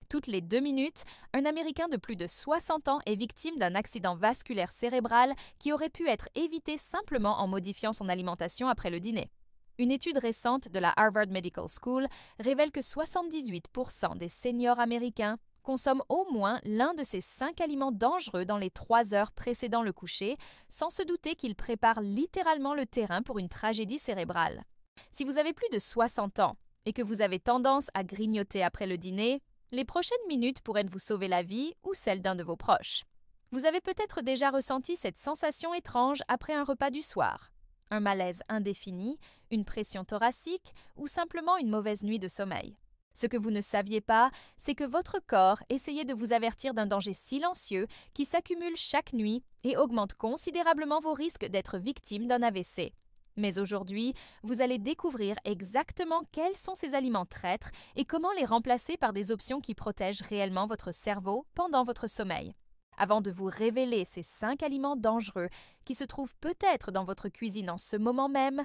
Toutes les 2 minutes, un Américain de plus de 60 ans est victime d'un accident vasculaire cérébral qui aurait pu être évité simplement en modifiant son alimentation après le dîner. Une étude récente de la Harvard Medical School révèle que 78% des seniors américains consomment au moins l'un de ces 5 aliments dangereux dans les 3 heures précédant le coucher, sans se douter qu'ils préparent littéralement le terrain pour une tragédie cérébrale. Si vous avez plus de 60 ans et que vous avez tendance à grignoter après le dîner, les prochaines minutes pourraient vous sauver la vie ou celle d'un de vos proches. Vous avez peut-être déjà ressenti cette sensation étrange après un repas du soir. Un malaise indéfini, une pression thoracique ou simplement une mauvaise nuit de sommeil. Ce que vous ne saviez pas, c'est que votre corps essayait de vous avertir d'un danger silencieux qui s'accumule chaque nuit et augmente considérablement vos risques d'être victime d'un AVC. Mais aujourd'hui, vous allez découvrir exactement quels sont ces aliments traîtres et comment les remplacer par des options qui protègent réellement votre cerveau pendant votre sommeil. Avant de vous révéler ces 5 aliments dangereux qui se trouvent peut-être dans votre cuisine en ce moment même,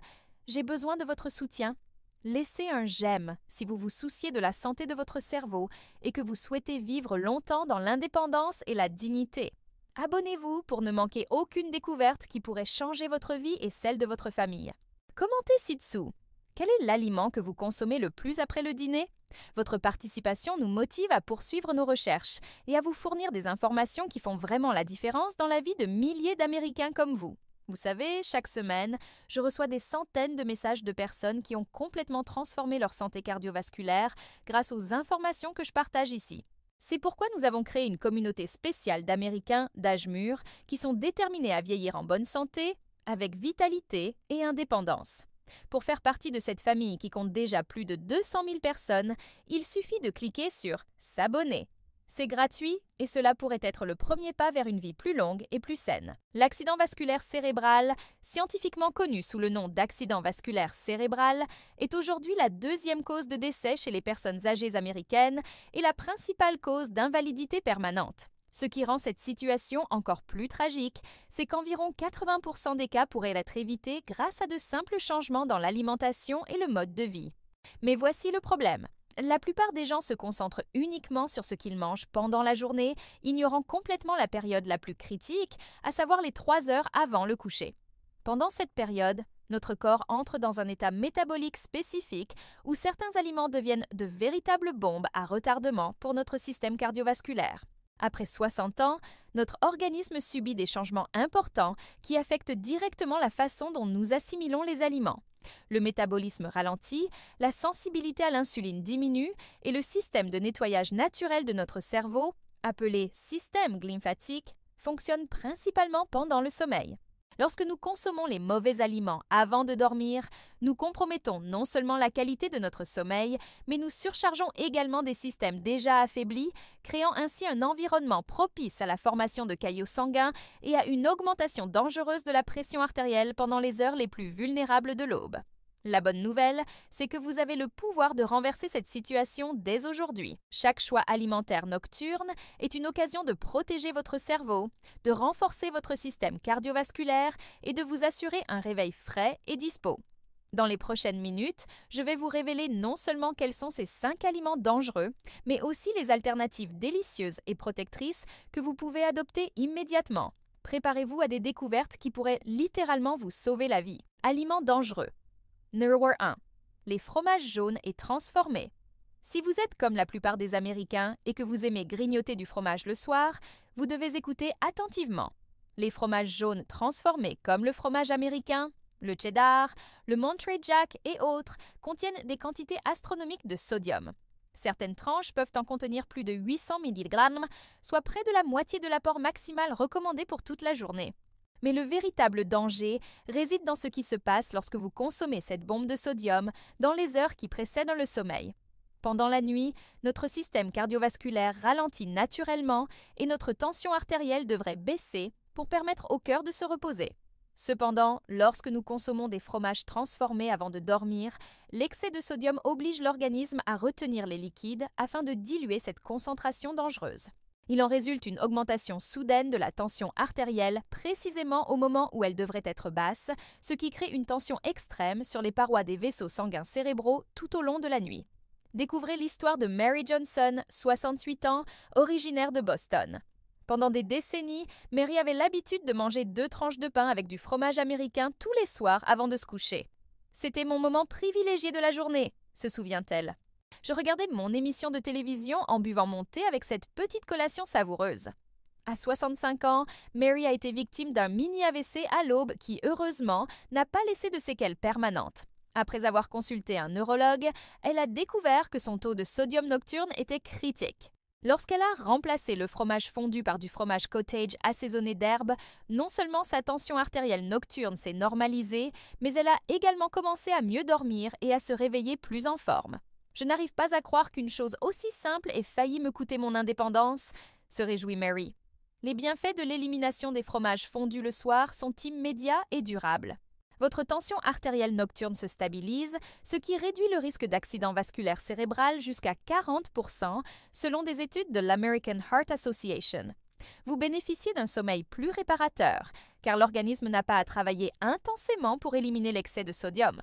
j'ai besoin de votre soutien. Laissez un j'aime si vous vous souciez de la santé de votre cerveau et que vous souhaitez vivre longtemps dans l'indépendance et la dignité. Abonnez-vous pour ne manquer aucune découverte qui pourrait changer votre vie et celle de votre famille. Commentez ci-dessous. Quel est l'aliment que vous consommez le plus après le dîner? Votre participation nous motive à poursuivre nos recherches et à vous fournir des informations qui font vraiment la différence dans la vie de milliers d'Américains comme vous. Vous savez, chaque semaine, je reçois des centaines de messages de personnes qui ont complètement transformé leur santé cardiovasculaire grâce aux informations que je partage ici. C'est pourquoi nous avons créé une communauté spéciale d'Américains d'âge mûr qui sont déterminés à vieillir en bonne santé, avec vitalité et indépendance. Pour faire partie de cette famille qui compte déjà plus de 200 000 personnes, il suffit de cliquer sur « S'abonner ». C'est gratuit et cela pourrait être le premier pas vers une vie plus longue et plus saine. L'accident vasculaire cérébral, scientifiquement connu sous le nom d'accident vasculaire cérébral, est aujourd'hui la 2e cause de décès chez les personnes âgées américaines et la principale cause d'invalidité permanente. Ce qui rend cette situation encore plus tragique, c'est qu'environ 80% des cas pourraient être évités grâce à de simples changements dans l'alimentation et le mode de vie. Mais voici le problème. La plupart des gens se concentrent uniquement sur ce qu'ils mangent pendant la journée, ignorant complètement la période la plus critique, à savoir les 3 heures avant le coucher. Pendant cette période, notre corps entre dans un état métabolique spécifique où certains aliments deviennent de véritables bombes à retardement pour notre système cardiovasculaire. Après 60 ans, notre organisme subit des changements importants qui affectent directement la façon dont nous assimilons les aliments. Le métabolisme ralentit, la sensibilité à l'insuline diminue et le système de nettoyage naturel de notre cerveau, appelé système glymphatique, fonctionne principalement pendant le sommeil. Lorsque nous consommons les mauvais aliments avant de dormir, nous compromettons non seulement la qualité de notre sommeil, mais nous surchargeons également des systèmes déjà affaiblis, créant ainsi un environnement propice à la formation de caillots sanguins et à une augmentation dangereuse de la pression artérielle pendant les heures les plus vulnérables de l'aube. La bonne nouvelle, c'est que vous avez le pouvoir de renverser cette situation dès aujourd'hui. Chaque choix alimentaire nocturne est une occasion de protéger votre cerveau, de renforcer votre système cardiovasculaire et de vous assurer un réveil frais et dispo. Dans les prochaines minutes, je vais vous révéler non seulement quels sont ces 5 aliments dangereux, mais aussi les alternatives délicieuses et protectrices que vous pouvez adopter immédiatement. Préparez-vous à des découvertes qui pourraient littéralement vous sauver la vie. Aliments dangereux. Numéro 1. Les fromages jaunes et transformés. Si vous êtes comme la plupart des Américains et que vous aimez grignoter du fromage le soir, vous devez écouter attentivement. Les fromages jaunes transformés comme le fromage américain, le cheddar, le Monterey Jack et autres contiennent des quantités astronomiques de sodium. Certaines tranches peuvent en contenir plus de 800 mg, soit près de la moitié de l'apport maximal recommandé pour toute la journée. Mais le véritable danger réside dans ce qui se passe lorsque vous consommez cette bombe de sodium dans les heures qui précèdent le sommeil. Pendant la nuit, notre système cardiovasculaire ralentit naturellement et notre tension artérielle devrait baisser pour permettre au cœur de se reposer. Cependant, lorsque nous consommons des fromages transformés avant de dormir, l'excès de sodium oblige l'organisme à retenir les liquides afin de diluer cette concentration dangereuse. Il en résulte une augmentation soudaine de la tension artérielle précisément au moment où elle devrait être basse, ce qui crée une tension extrême sur les parois des vaisseaux sanguins cérébraux tout au long de la nuit. Découvrez l'histoire de Mary Johnson, 68 ans, originaire de Boston. Pendant des décennies, Mary avait l'habitude de manger 2 tranches de pain avec du fromage américain tous les soirs avant de se coucher. « C'était mon moment privilégié de la journée », se souvient-elle. Je regardais mon émission de télévision en buvant mon thé avec cette petite collation savoureuse. À 65 ans, Mary a été victime d'un mini-AVC à l'aube qui, heureusement, n'a pas laissé de séquelles permanentes. Après avoir consulté un neurologue, elle a découvert que son taux de sodium nocturne était critique. Lorsqu'elle a remplacé le fromage fondu par du fromage cottage assaisonné d'herbes, non seulement sa tension artérielle nocturne s'est normalisée, mais elle a également commencé à mieux dormir et à se réveiller plus en forme. « Je n'arrive pas à croire qu'une chose aussi simple ait failli me coûter mon indépendance », se réjouit Mary. Les bienfaits de l'élimination des fromages fondus le soir sont immédiats et durables. Votre tension artérielle nocturne se stabilise, ce qui réduit le risque d'accident vasculaire cérébral jusqu'à 40% selon des études de l'American Heart Association. Vous bénéficiez d'un sommeil plus réparateur, car l'organisme n'a pas à travailler intensément pour éliminer l'excès de sodium.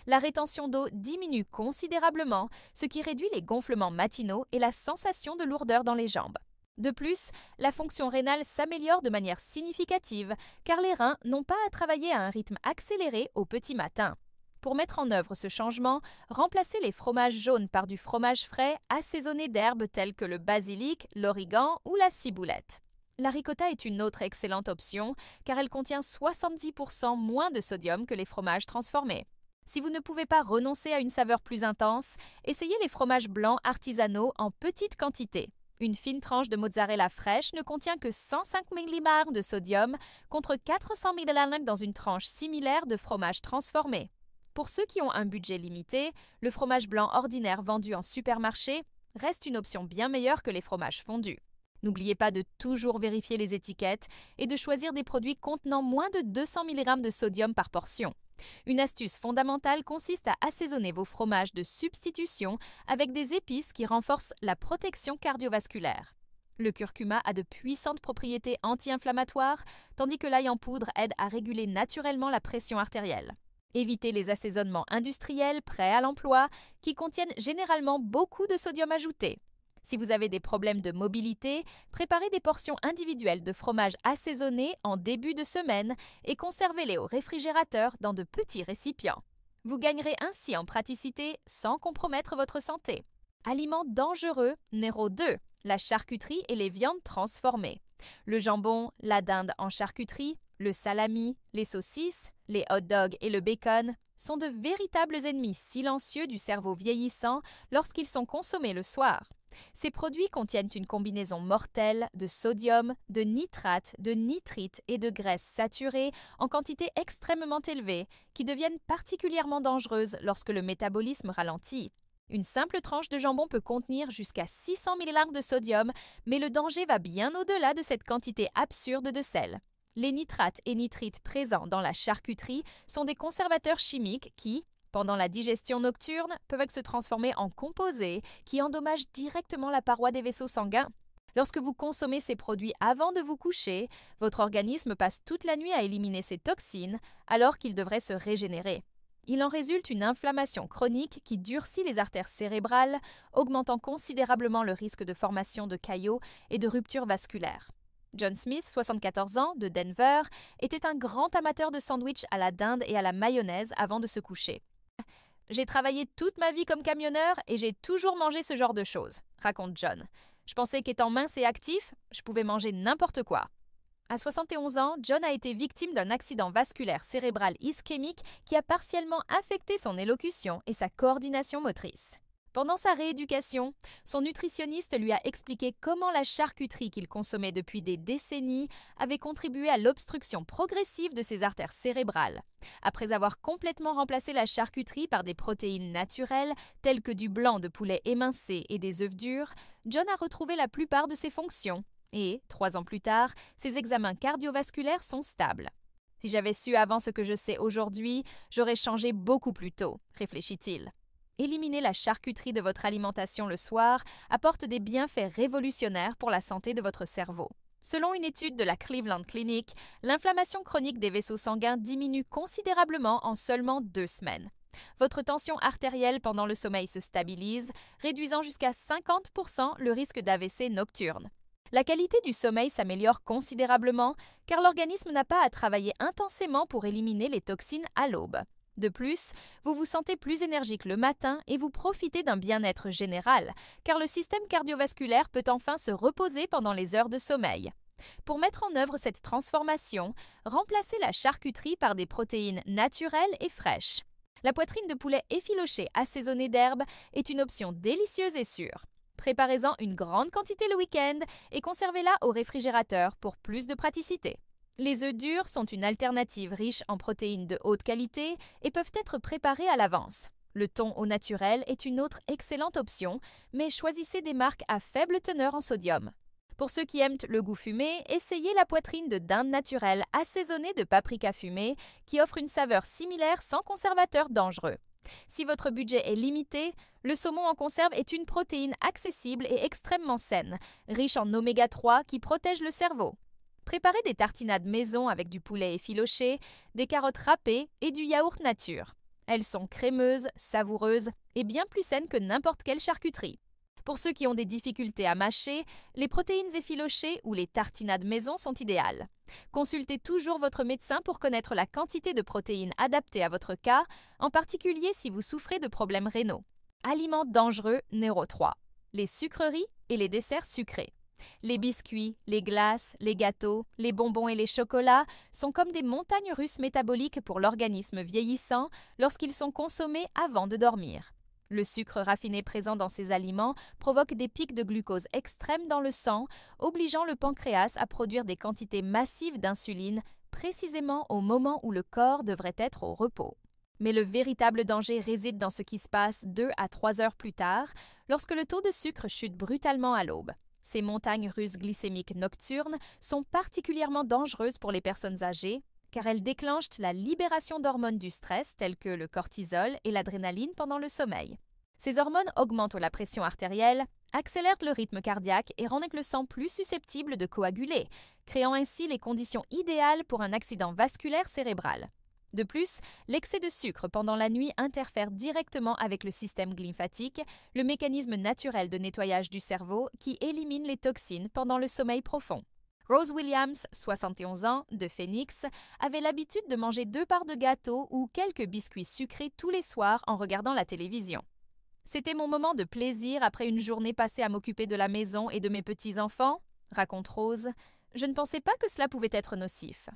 La rétention d'eau diminue considérablement, ce qui réduit les gonflements matinaux et la sensation de lourdeur dans les jambes. De plus, la fonction rénale s'améliore de manière significative car les reins n'ont pas à travailler à un rythme accéléré au petit matin. Pour mettre en œuvre ce changement, remplacez les fromages jaunes par du fromage frais assaisonné d'herbes telles que le basilic, l'origan ou la ciboulette. La ricotta est une autre excellente option car elle contient 70% moins de sodium que les fromages transformés. Si vous ne pouvez pas renoncer à une saveur plus intense, essayez les fromages blancs artisanaux en petite quantité. Une fine tranche de mozzarella fraîche ne contient que 105 mg de sodium contre 400 mg dans une tranche similaire de fromage transformé. Pour ceux qui ont un budget limité, le fromage blanc ordinaire vendu en supermarché reste une option bien meilleure que les fromages fondus. N'oubliez pas de toujours vérifier les étiquettes et de choisir des produits contenant moins de 200 mg de sodium par portion. Une astuce fondamentale consiste à assaisonner vos fromages de substitution avec des épices qui renforcent la protection cardiovasculaire. Le curcuma a de puissantes propriétés anti-inflammatoires, tandis que l'ail en poudre aide à réguler naturellement la pression artérielle. Évitez les assaisonnements industriels prêts à l'emploi qui contiennent généralement beaucoup de sodium ajouté. Si vous avez des problèmes de mobilité, préparez des portions individuelles de fromage assaisonné en début de semaine et conservez-les au réfrigérateur dans de petits récipients. Vous gagnerez ainsi en praticité sans compromettre votre santé. Aliments dangereux, numéro 2, la charcuterie et les viandes transformées. Le jambon, la dinde en charcuterie, le salami, les saucisses, les hot dogs et le bacon sont de véritables ennemis silencieux du cerveau vieillissant lorsqu'ils sont consommés le soir. Ces produits contiennent une combinaison mortelle de sodium, de nitrate, de nitrite et de graisses saturées en quantité extrêmement élevée qui deviennent particulièrement dangereuses lorsque le métabolisme ralentit. Une simple tranche de jambon peut contenir jusqu'à 600 mg de sodium, mais le danger va bien au-delà de cette quantité absurde de sel. Les nitrates et nitrites présents dans la charcuterie sont des conservateurs chimiques qui, pendant la digestion nocturne, peuvent se transformer en composés qui endommagent directement la paroi des vaisseaux sanguins. Lorsque vous consommez ces produits avant de vous coucher, votre organisme passe toute la nuit à éliminer ces toxines alors qu'il devrait se régénérer. Il en résulte une inflammation chronique qui durcit les artères cérébrales, augmentant considérablement le risque de formation de caillots et de ruptures vasculaires. John Smith, 74 ans, de Denver, était un grand amateur de sandwichs à la dinde et à la mayonnaise avant de se coucher. « J'ai travaillé toute ma vie comme camionneur et j'ai toujours mangé ce genre de choses », raconte John. « Je pensais qu'étant mince et actif, je pouvais manger n'importe quoi. » À 71 ans, John a été victime d'un accident vasculaire cérébral ischémique qui a partiellement affecté son élocution et sa coordination motrice. Pendant sa rééducation, son nutritionniste lui a expliqué comment la charcuterie qu'il consommait depuis des décennies avait contribué à l'obstruction progressive de ses artères cérébrales. Après avoir complètement remplacé la charcuterie par des protéines naturelles, telles que du blanc de poulet émincé et des œufs durs, John a retrouvé la plupart de ses fonctions et, 3 ans plus tard, ses examens cardiovasculaires sont stables. « Si j'avais su avant ce que je sais aujourd'hui, j'aurais changé beaucoup plus tôt », réfléchit-il. Éliminer la charcuterie de votre alimentation le soir apporte des bienfaits révolutionnaires pour la santé de votre cerveau. Selon une étude de la Cleveland Clinic, l'inflammation chronique des vaisseaux sanguins diminue considérablement en seulement 2 semaines. Votre tension artérielle pendant le sommeil se stabilise, réduisant jusqu'à 50% le risque d'AVC nocturne. La qualité du sommeil s'améliore considérablement car l'organisme n'a pas à travailler intensément pour éliminer les toxines à l'aube. De plus, vous vous sentez plus énergique le matin et vous profitez d'un bien-être général, car le système cardiovasculaire peut enfin se reposer pendant les heures de sommeil. Pour mettre en œuvre cette transformation, remplacez la charcuterie par des protéines naturelles et fraîches. La poitrine de poulet effilochée assaisonnée d'herbes est une option délicieuse et sûre. Préparez-en une grande quantité le week-end et conservez-la au réfrigérateur pour plus de praticité. Les œufs durs sont une alternative riche en protéines de haute qualité et peuvent être préparés à l'avance. Le thon au naturel est une autre excellente option, mais choisissez des marques à faible teneur en sodium. Pour ceux qui aiment le goût fumé, essayez la poitrine de dinde naturelle assaisonnée de paprika fumé qui offre une saveur similaire sans conservateur dangereux. Si votre budget est limité, le saumon en conserve est une protéine accessible et extrêmement saine, riche en oméga 3 qui protège le cerveau. Préparez des tartinades maison avec du poulet effiloché, des carottes râpées et du yaourt nature. Elles sont crémeuses, savoureuses et bien plus saines que n'importe quelle charcuterie. Pour ceux qui ont des difficultés à mâcher, les protéines effilochées ou les tartinades maison sont idéales. Consultez toujours votre médecin pour connaître la quantité de protéines adaptée à votre cas, en particulier si vous souffrez de problèmes rénaux. Aliments dangereux numéro 3. Les sucreries et les desserts sucrés. Les biscuits, les glaces, les gâteaux, les bonbons et les chocolats sont comme des montagnes russes métaboliques pour l'organisme vieillissant lorsqu'ils sont consommés avant de dormir. Le sucre raffiné présent dans ces aliments provoque des pics de glucose extrêmes dans le sang, obligeant le pancréas à produire des quantités massives d'insuline précisément au moment où le corps devrait être au repos. Mais le véritable danger réside dans ce qui se passe 2 à 3 heures plus tard, lorsque le taux de sucre chute brutalement à l'aube. Ces montagnes russes glycémiques nocturnes sont particulièrement dangereuses pour les personnes âgées, car elles déclenchent la libération d'hormones du stress telles que le cortisol et l'adrénaline pendant le sommeil. Ces hormones augmentent la pression artérielle, accélèrent le rythme cardiaque et rendent le sang plus susceptible de coaguler, créant ainsi les conditions idéales pour un accident vasculaire cérébral. De plus, l'excès de sucre pendant la nuit interfère directement avec le système lymphatique, le mécanisme naturel de nettoyage du cerveau qui élimine les toxines pendant le sommeil profond. Rose Williams, 71 ans, de Phoenix, avait l'habitude de manger 2 parts de gâteau ou quelques biscuits sucrés tous les soirs en regardant la télévision. C'était mon moment de plaisir après une journée passée à m'occuper de la maison et de mes petits-enfants, raconte Rose. Je ne pensais pas que cela pouvait être nocif.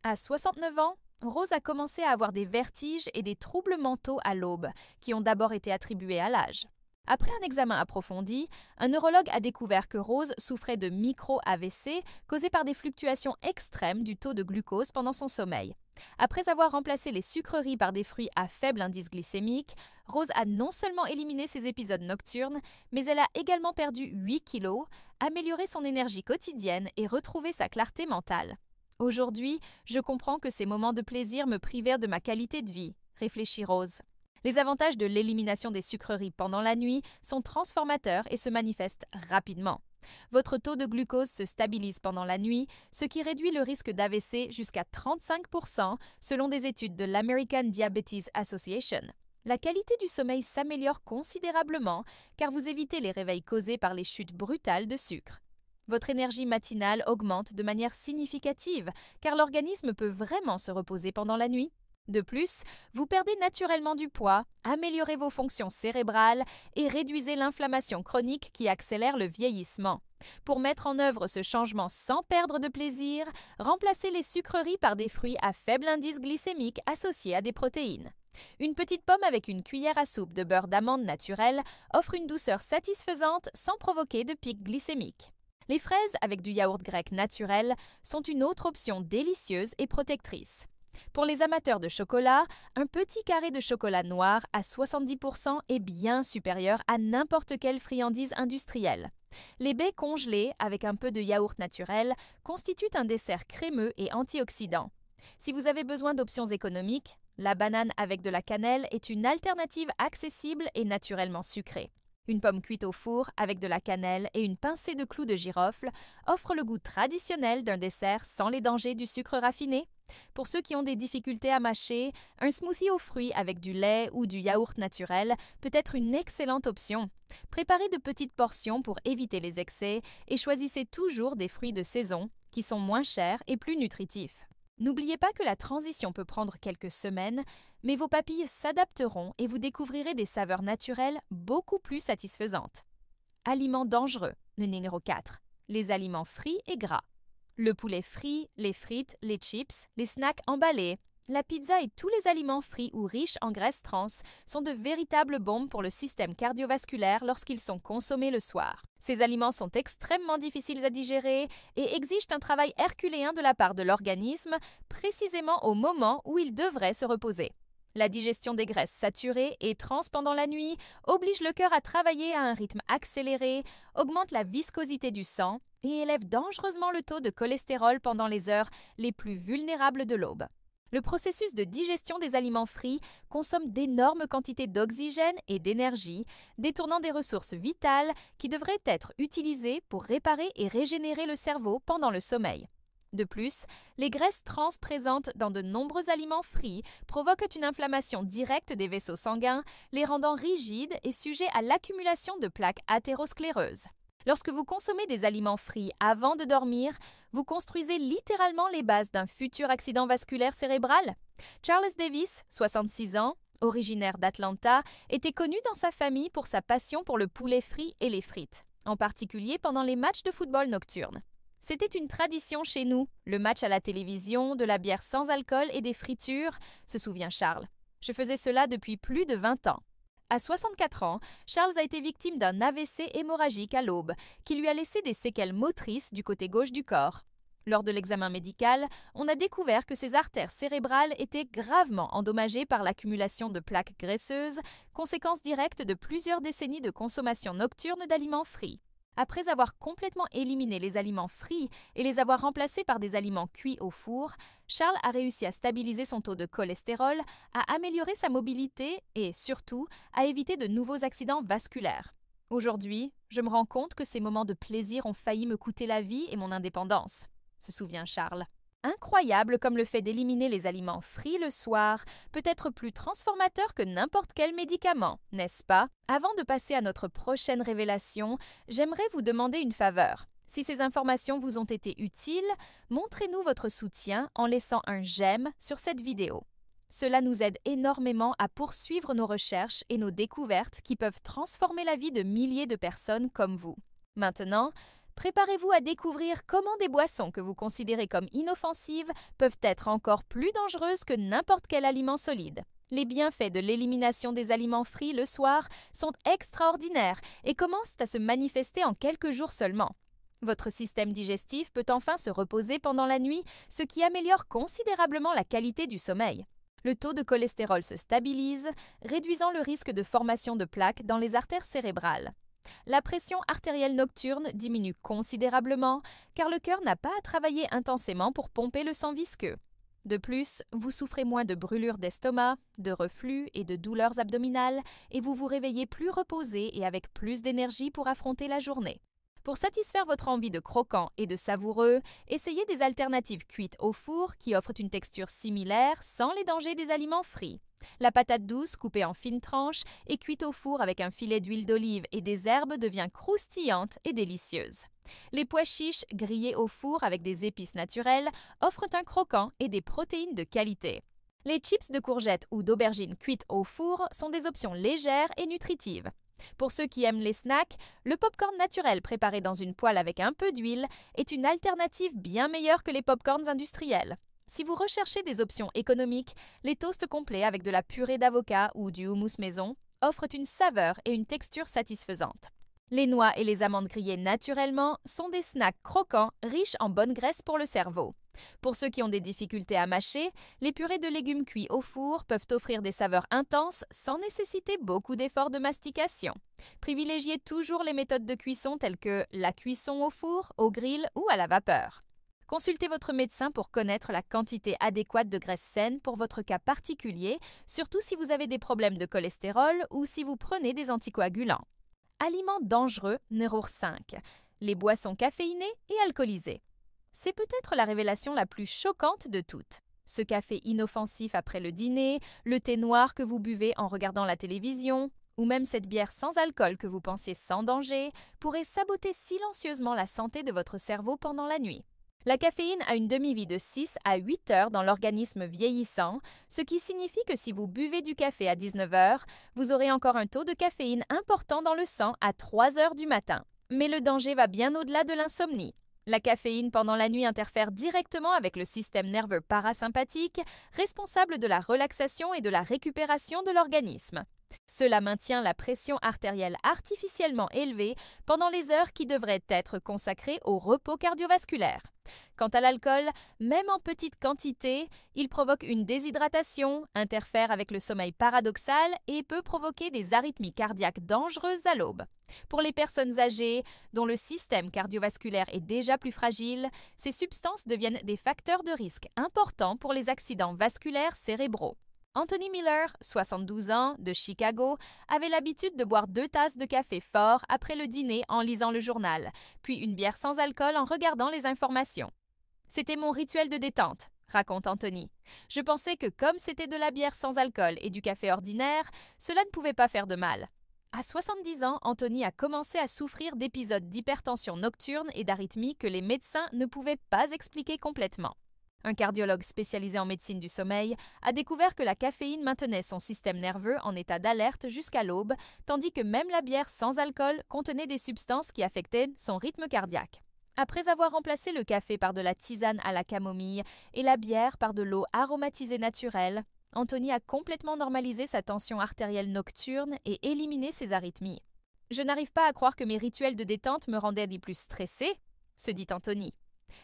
À 69 ans, Rose a commencé à avoir des vertiges et des troubles mentaux à l'aube, qui ont d'abord été attribués à l'âge. Après un examen approfondi, un neurologue a découvert que Rose souffrait de micro-AVC causés par des fluctuations extrêmes du taux de glucose pendant son sommeil. Après avoir remplacé les sucreries par des fruits à faible indice glycémique, Rose a non seulement éliminé ses épisodes nocturnes, mais elle a également perdu 8 kilos, amélioré son énergie quotidienne et retrouvé sa clarté mentale. Aujourd'hui, je comprends que ces moments de plaisir me privèrent de ma qualité de vie, réfléchit Rose. Les avantages de l'élimination des sucreries pendant la nuit sont transformateurs et se manifestent rapidement. Votre taux de glucose se stabilise pendant la nuit, ce qui réduit le risque d'AVC jusqu'à 35% selon des études de l'American Diabetes Association. La qualité du sommeil s'améliore considérablement car vous évitez les réveils causés par les chutes brutales de sucre. Votre énergie matinale augmente de manière significative car l'organisme peut vraiment se reposer pendant la nuit. De plus, vous perdez naturellement du poids, améliorez vos fonctions cérébrales et réduisez l'inflammation chronique qui accélère le vieillissement. Pour mettre en œuvre ce changement sans perdre de plaisir, remplacez les sucreries par des fruits à faible indice glycémique associés à des protéines. Une petite pomme avec une cuillère à soupe de beurre d'amande naturel offre une douceur satisfaisante sans provoquer de pic glycémique. Les fraises avec du yaourt grec naturel sont une autre option délicieuse et protectrice. Pour les amateurs de chocolat, un petit carré de chocolat noir à 70% est bien supérieur à n'importe quelle friandise industrielle. Les baies congelées avec un peu de yaourt naturel constituent un dessert crémeux et antioxydant. Si vous avez besoin d'options économiques, la banane avec de la cannelle est une alternative accessible et naturellement sucrée. Une pomme cuite au four avec de la cannelle et une pincée de clous de girofle offre le goût traditionnel d'un dessert sans les dangers du sucre raffiné. Pour ceux qui ont des difficultés à mâcher, un smoothie aux fruits avec du lait ou du yaourt naturel peut être une excellente option. Préparez de petites portions pour éviter les excès et choisissez toujours des fruits de saison qui sont moins chers et plus nutritifs. N'oubliez pas que la transition peut prendre quelques semaines, mais vos papilles s'adapteront et vous découvrirez des saveurs naturelles beaucoup plus satisfaisantes. Aliments dangereux, le numéro 4. Les aliments frits et gras. Le poulet frit, les frites, les chips, les snacks emballés, la pizza et tous les aliments frits ou riches en graisses trans sont de véritables bombes pour le système cardiovasculaire lorsqu'ils sont consommés le soir. Ces aliments sont extrêmement difficiles à digérer et exigent un travail herculéen de la part de l'organisme, précisément au moment où il devrait se reposer. La digestion des graisses saturées et trans pendant la nuit oblige le cœur à travailler à un rythme accéléré, augmente la viscosité du sang et élève dangereusement le taux de cholestérol pendant les heures les plus vulnérables de l'aube. Le processus de digestion des aliments frits consomme d'énormes quantités d'oxygène et d'énergie, détournant des ressources vitales qui devraient être utilisées pour réparer et régénérer le cerveau pendant le sommeil. De plus, les graisses trans présentes dans de nombreux aliments frits provoquent une inflammation directe des vaisseaux sanguins, les rendant rigides et sujets à l'accumulation de plaques athéroscléreuses. Lorsque vous consommez des aliments frits avant de dormir, vous construisez littéralement les bases d'un futur accident vasculaire cérébral. Charles Davis, 66 ans, originaire d'Atlanta, était connu dans sa famille pour sa passion pour le poulet frit et les frites, en particulier pendant les matchs de football nocturnes. C'était une tradition chez nous, le match à la télévision, de la bière sans alcool et des fritures, se souvient Charles. Je faisais cela depuis plus de 20 ans. À 64 ans, Charles a été victime d'un AVC hémorragique à l'aube, qui lui a laissé des séquelles motrices du côté gauche du corps. Lors de l'examen médical, on a découvert que ses artères cérébrales étaient gravement endommagées par l'accumulation de plaques graisseuses, conséquence directe de plusieurs décennies de consommation nocturne d'aliments frits. Après avoir complètement éliminé les aliments frits et les avoir remplacés par des aliments cuits au four, Charles a réussi à stabiliser son taux de cholestérol, à améliorer sa mobilité et, surtout, à éviter de nouveaux accidents vasculaires. Aujourd'hui, je me rends compte que ces moments de plaisir ont failli me coûter la vie et mon indépendance, se souvient Charles. Incroyable comme le fait d'éliminer les aliments frits le soir peut être plus transformateur que n'importe quel médicament, n'est-ce pas? Avant de passer à notre prochaine révélation, j'aimerais vous demander une faveur. Si ces informations vous ont été utiles, montrez-nous votre soutien en laissant un j'aime sur cette vidéo. Cela nous aide énormément à poursuivre nos recherches et nos découvertes qui peuvent transformer la vie de milliers de personnes comme vous. Maintenant, préparez-vous à découvrir comment des boissons que vous considérez comme inoffensives peuvent être encore plus dangereuses que n'importe quel aliment solide. Les bienfaits de l'élimination des aliments frits le soir sont extraordinaires et commencent à se manifester en quelques jours seulement. Votre système digestif peut enfin se reposer pendant la nuit, ce qui améliore considérablement la qualité du sommeil. Le taux de cholestérol se stabilise, réduisant le risque de formation de plaques dans les artères cérébrales. La pression artérielle nocturne diminue considérablement car le cœur n'a pas à travailler intensément pour pomper le sang visqueux. De plus, vous souffrez moins de brûlures d'estomac, de reflux et de douleurs abdominales et vous vous réveillez plus reposé et avec plus d'énergie pour affronter la journée. Pour satisfaire votre envie de croquant et de savoureux, essayez des alternatives cuites au four qui offrent une texture similaire sans les dangers des aliments frits. La patate douce coupée en fines tranches et cuite au four avec un filet d'huile d'olive et des herbes devient croustillante et délicieuse. Les pois chiches grillés au four avec des épices naturelles offrent un croquant et des protéines de qualité. Les chips de courgettes ou d'aubergines cuites au four sont des options légères et nutritives. Pour ceux qui aiment les snacks, le popcorn naturel préparé dans une poêle avec un peu d'huile est une alternative bien meilleure que les popcorns industriels. Si vous recherchez des options économiques, les toasts complets avec de la purée d'avocat ou du houmous maison offrent une saveur et une texture satisfaisantes. Les noix et les amandes grillées naturellement sont des snacks croquants riches en bonne graisse pour le cerveau. Pour ceux qui ont des difficultés à mâcher, les purées de légumes cuits au four peuvent offrir des saveurs intenses sans nécessiter beaucoup d'efforts de mastication. Privilégiez toujours les méthodes de cuisson telles que la cuisson au four, au grill ou à la vapeur. Consultez votre médecin pour connaître la quantité adéquate de graisse saine pour votre cas particulier, surtout si vous avez des problèmes de cholestérol ou si vous prenez des anticoagulants. Aliments dangereux, numéro 5. Les boissons caféinées et alcoolisées. C'est peut-être la révélation la plus choquante de toutes. Ce café inoffensif après le dîner, le thé noir que vous buvez en regardant la télévision, ou même cette bière sans alcool que vous pensiez sans danger, pourrait saboter silencieusement la santé de votre cerveau pendant la nuit. La caféine a une demi-vie de 6 à 8 heures dans l'organisme vieillissant, ce qui signifie que si vous buvez du café à 19 heures, vous aurez encore un taux de caféine important dans le sang à 3 heures du matin. Mais le danger va bien au-delà de l'insomnie. La caféine pendant la nuit interfère directement avec le système nerveux parasympathique, responsable de la relaxation et de la récupération de l'organisme. Cela maintient la pression artérielle artificiellement élevée pendant les heures qui devraient être consacrées au repos cardiovasculaire. Quant à l'alcool, même en petite quantité, il provoque une déshydratation, interfère avec le sommeil paradoxal et peut provoquer des arythmies cardiaques dangereuses à l'aube. Pour les personnes âgées, dont le système cardiovasculaire est déjà plus fragile, ces substances deviennent des facteurs de risque importants pour les accidents vasculaires cérébraux. Anthony Miller, 72 ans, de Chicago, avait l'habitude de boire 2 tasses de café fort après le dîner en lisant le journal, puis une bière sans alcool en regardant les informations. « C'était mon rituel de détente », raconte Anthony. « Je pensais que comme c'était de la bière sans alcool et du café ordinaire, cela ne pouvait pas faire de mal. » À 70 ans, Anthony a commencé à souffrir d'épisodes d'hypertension nocturne et d'arythmie que les médecins ne pouvaient pas expliquer complètement. Un cardiologue spécialisé en médecine du sommeil a découvert que la caféine maintenait son système nerveux en état d'alerte jusqu'à l'aube, tandis que même la bière sans alcool contenait des substances qui affectaient son rythme cardiaque. Après avoir remplacé le café par de la tisane à la camomille et la bière par de l'eau aromatisée naturelle, Anthony a complètement normalisé sa tension artérielle nocturne et éliminé ses arythmies. « Je n'arrive pas à croire que mes rituels de détente me rendaient ni plus stressé, » se dit Anthony.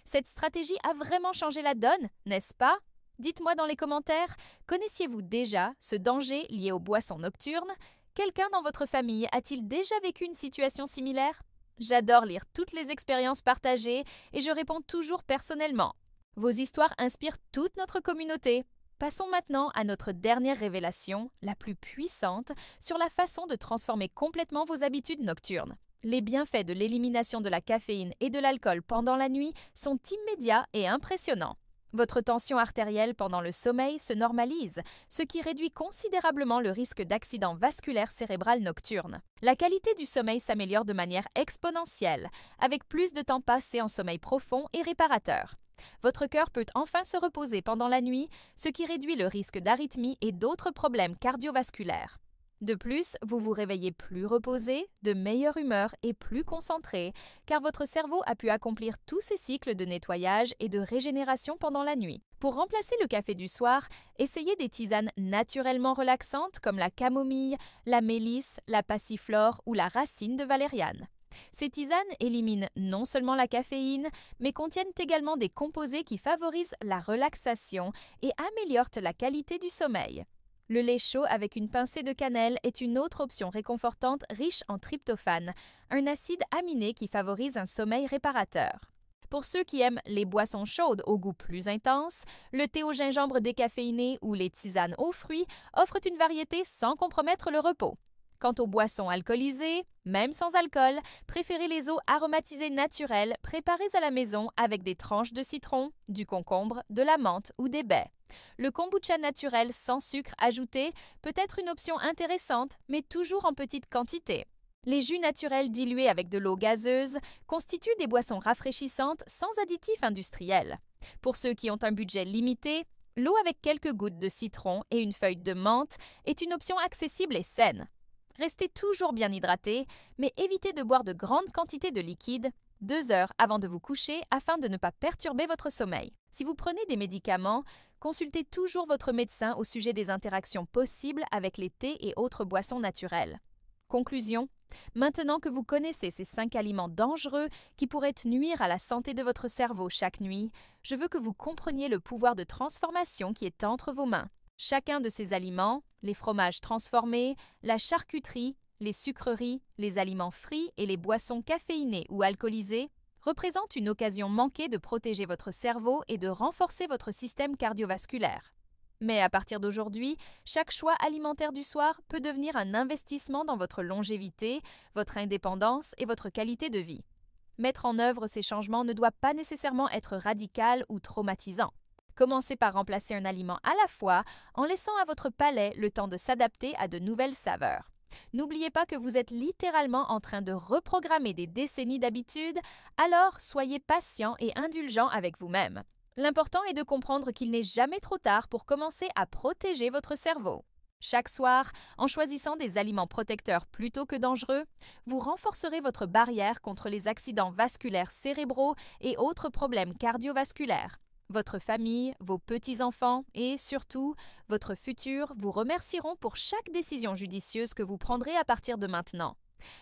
Cette stratégie a vraiment changé la donne, n'est-ce pas? Dites-moi dans les commentaires, connaissiez-vous déjà ce danger lié aux boissons nocturnes? Quelqu'un dans votre famille a-t-il déjà vécu une situation similaire? J'adore lire toutes les expériences partagées et je réponds toujours personnellement. Vos histoires inspirent toute notre communauté. Passons maintenant à notre dernière révélation, la plus puissante, sur la façon de transformer complètement vos habitudes nocturnes. Les bienfaits de l'élimination de la caféine et de l'alcool pendant la nuit sont immédiats et impressionnants. Votre tension artérielle pendant le sommeil se normalise, ce qui réduit considérablement le risque d'accident vasculaire cérébral nocturne. La qualité du sommeil s'améliore de manière exponentielle, avec plus de temps passé en sommeil profond et réparateur. Votre cœur peut enfin se reposer pendant la nuit, ce qui réduit le risque d'arythmie et d'autres problèmes cardiovasculaires. De plus, vous vous réveillez plus reposé, de meilleure humeur et plus concentré, car votre cerveau a pu accomplir tous ses cycles de nettoyage et de régénération pendant la nuit. Pour remplacer le café du soir, essayez des tisanes naturellement relaxantes comme la camomille, la mélisse, la passiflore ou la racine de valériane. Ces tisanes éliminent non seulement la caféine, mais contiennent également des composés qui favorisent la relaxation et améliorent la qualité du sommeil. Le lait chaud avec une pincée de cannelle est une autre option réconfortante riche en tryptophane, un acide aminé qui favorise un sommeil réparateur. Pour ceux qui aiment les boissons chaudes au goût plus intense, le thé au gingembre décaféiné ou les tisanes aux fruits offrent une variété sans compromettre le repos. Quant aux boissons alcoolisées, même sans alcool, préférez les eaux aromatisées naturelles préparées à la maison avec des tranches de citron, du concombre, de la menthe ou des baies. Le kombucha naturel sans sucre ajouté peut être une option intéressante, mais toujours en petite quantité. Les jus naturels dilués avec de l'eau gazeuse constituent des boissons rafraîchissantes sans additifs industriels. Pour ceux qui ont un budget limité, l'eau avec quelques gouttes de citron et une feuille de menthe est une option accessible et saine. Restez toujours bien hydraté, mais évitez de boire de grandes quantités de liquide 2 heures avant de vous coucher afin de ne pas perturber votre sommeil. Si vous prenez des médicaments, consultez toujours votre médecin au sujet des interactions possibles avec les thés et autres boissons naturelles. Conclusion. Maintenant que vous connaissez ces 5 aliments dangereux qui pourraient nuire à la santé de votre cerveau chaque nuit, je veux que vous compreniez le pouvoir de transformation qui est entre vos mains. Chacun de ces aliments, les fromages transformés, la charcuterie, les sucreries, les aliments frits et les boissons caféinées ou alcoolisées, représente une occasion manquée de protéger votre cerveau et de renforcer votre système cardiovasculaire. Mais à partir d'aujourd'hui, chaque choix alimentaire du soir peut devenir un investissement dans votre longévité, votre indépendance et votre qualité de vie. Mettre en œuvre ces changements ne doit pas nécessairement être radical ou traumatisant. Commencez par remplacer un aliment à la fois en laissant à votre palais le temps de s'adapter à de nouvelles saveurs. N'oubliez pas que vous êtes littéralement en train de reprogrammer des décennies d'habitudes, alors soyez patient et indulgent avec vous-même. L'important est de comprendre qu'il n'est jamais trop tard pour commencer à protéger votre cerveau. Chaque soir, en choisissant des aliments protecteurs plutôt que dangereux, vous renforcerez votre barrière contre les accidents vasculaires cérébraux et autres problèmes cardiovasculaires. Votre famille, vos petits-enfants et, surtout, votre futur vous remercieront pour chaque décision judicieuse que vous prendrez à partir de maintenant.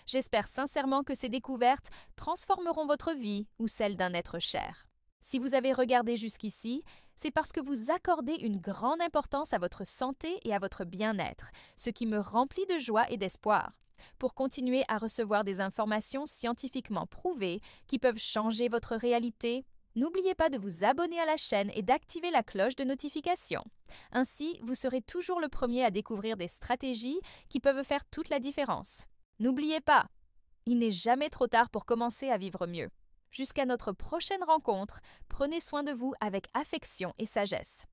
J'espère sincèrement que ces découvertes transformeront votre vie ou celle d'un être cher. Si vous avez regardé jusqu'ici, c'est parce que vous accordez une grande importance à votre santé et à votre bien-être, ce qui me remplit de joie et d'espoir. Pour continuer à recevoir des informations scientifiquement prouvées qui peuvent changer votre réalité, n'oubliez pas de vous abonner à la chaîne et d'activer la cloche de notification. Ainsi, vous serez toujours le premier à découvrir des stratégies qui peuvent faire toute la différence. N'oubliez pas, il n'est jamais trop tard pour commencer à vivre mieux. Jusqu'à notre prochaine rencontre, prenez soin de vous avec affection et sagesse.